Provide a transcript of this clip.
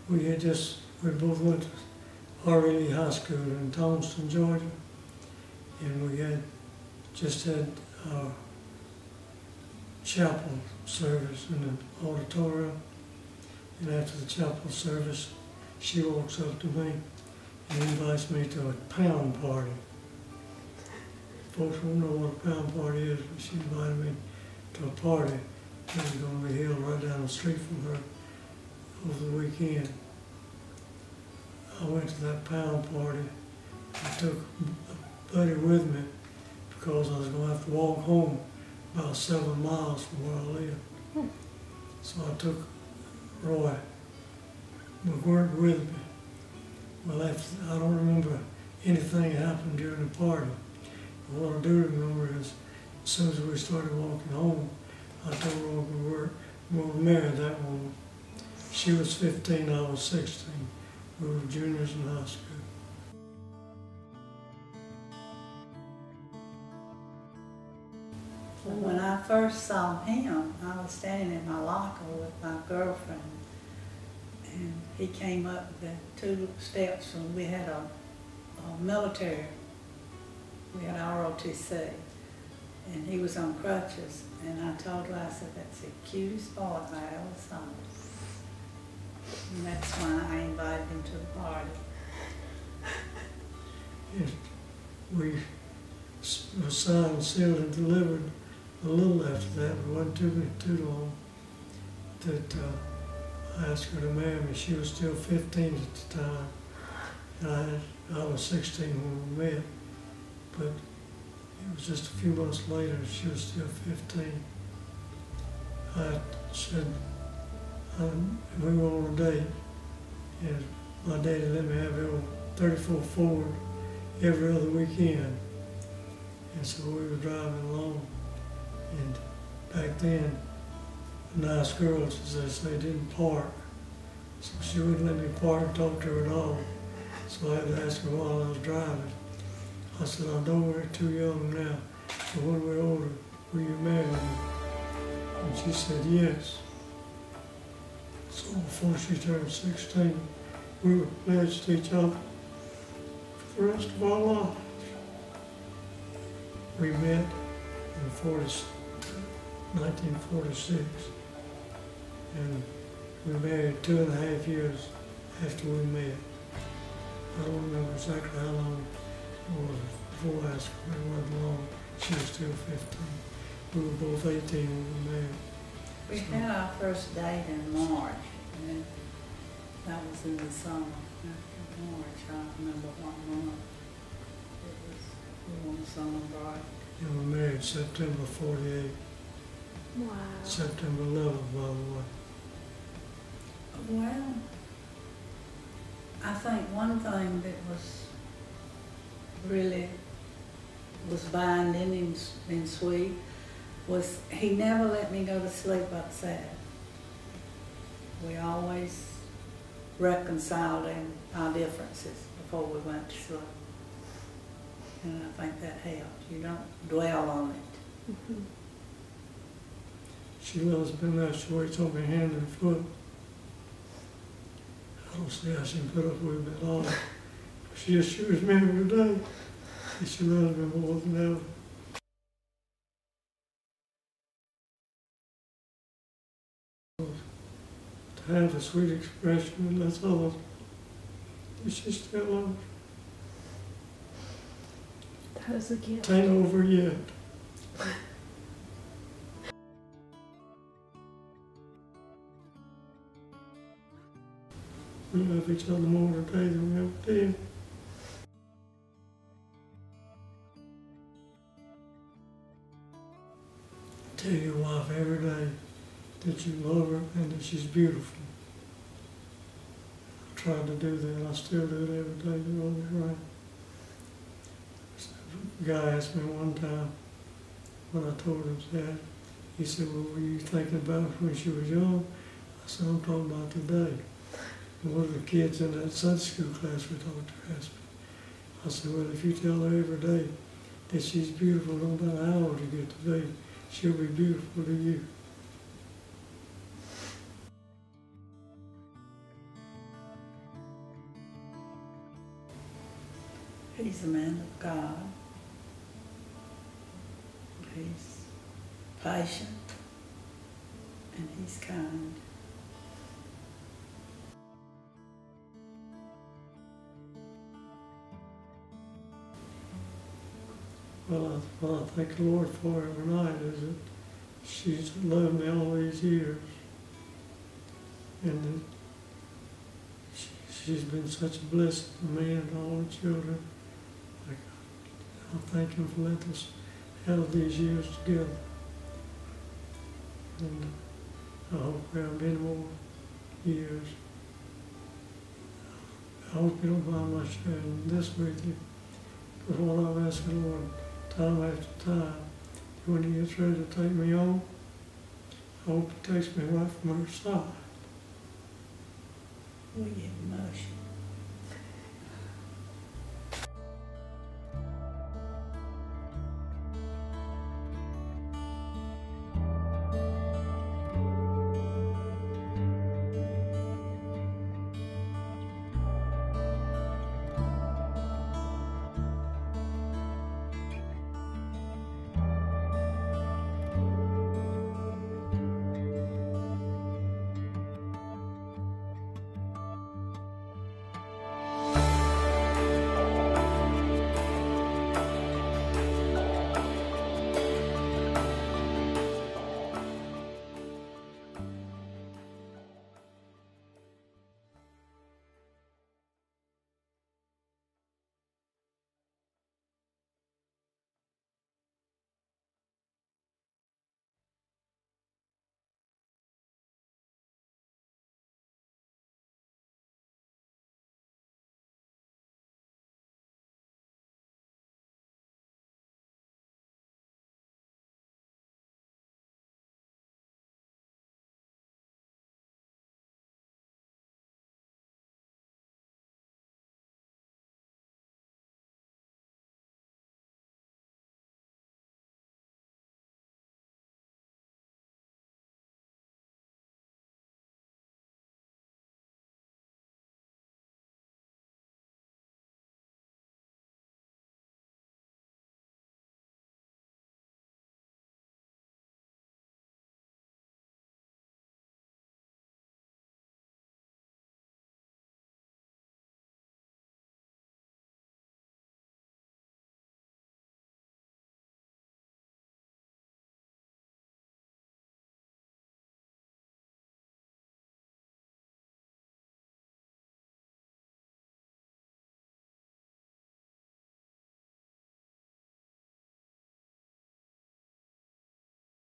we both went to RLE High School in Thomaston, Georgia, and we just had our chapel service in the auditorium. And after the chapel service, she walks up to me and invites me to a pound party. Folks won't know what a pound party is, but she invited me to a party that was going to be held right down the street from her over the weekend. I went to that pound party. I took a buddy with me because I was going to have to walk home about 7 miles from where I live. So I took Roy, but weren't with me. Well, I don't remember anything that happened during the party. But what I do remember is, as soon as we started walking home, I told Roy we were married that woman. She was 15, I was 16. We were juniors in high school. Well, when I first saw him, I was standing in my locker with my girlfriend, and he came up the 2 steps, and we had a military, we had ROTC, and he was on crutches, and I told her, I said, that's the cutest boy I ever saw. And that's why I invited him to the party. Yes, we were signed, sealed, and delivered a little after that. It wasn't too long that I asked her to marry me. She was still 15 at the time, and I was 16 when we met. But it was just a few months later, she was still 15. I said, we were on a date, and my daddy let me have a 34 Ford every other weekend. And so we were driving along, and back then, nice girls, as they say, didn't park. So she wouldn't let me park and talk to her at all. So I had to ask her while I was driving. I said, I know we're too young now, but when we're older, will you marry me? And she said, yes. So before she turned 16, we were pledged to each other for the rest of our lives. We met in 1946, and we married 2.5 years after we met. I don't remember exactly how long it was before I asked her, but it wasn't long. She was still 15. We were both 18 when we married. We had our first date in March, and that was in the summer. After March, I don't remember what month. It was, we were on summer break. And we married September 48. Wow. September 11th, by the way. Well, I think one thing that was binding and sweet was he never let me go to sleep upset. We always reconciled our differences before we went to sleep. And I think that helps. You don't dwell on it. Mm-hmm. She loves being there. She waits on me hand and foot. I don't see how she can put up with it at all. She assures me every day that she loves me more than ever. To have a sweet expression and that's all that she still loves. That is a gift. It ain't over yet. We love each other more today than we ever did. Tell your wife every day that you love her and that she's beautiful. I tried to do that. I still do it every day. You're always right. A guy asked me one time when I told him that, he said, well, were you thinking about when she was young? I said, I'm talking about today. And one of the kids in that Sunday school class we talked to asked me. I said, well, if you tell her every day that she's beautiful, no matter how old you get to be, she'll be beautiful to you. He's a man of God. He's patient and he's kind. Well, what I thank the Lord for her tonight is that she's loved me all these years. And that she's been such a blessing to me and all the children. Like, I thank Him for letting us have these years together. And I hope we have many more years. I hope you don't mind my sharing this with you. Because what I've asked the Lord time after time, when He gets ready to take me on, I hope He takes me right from her side. We get emotional.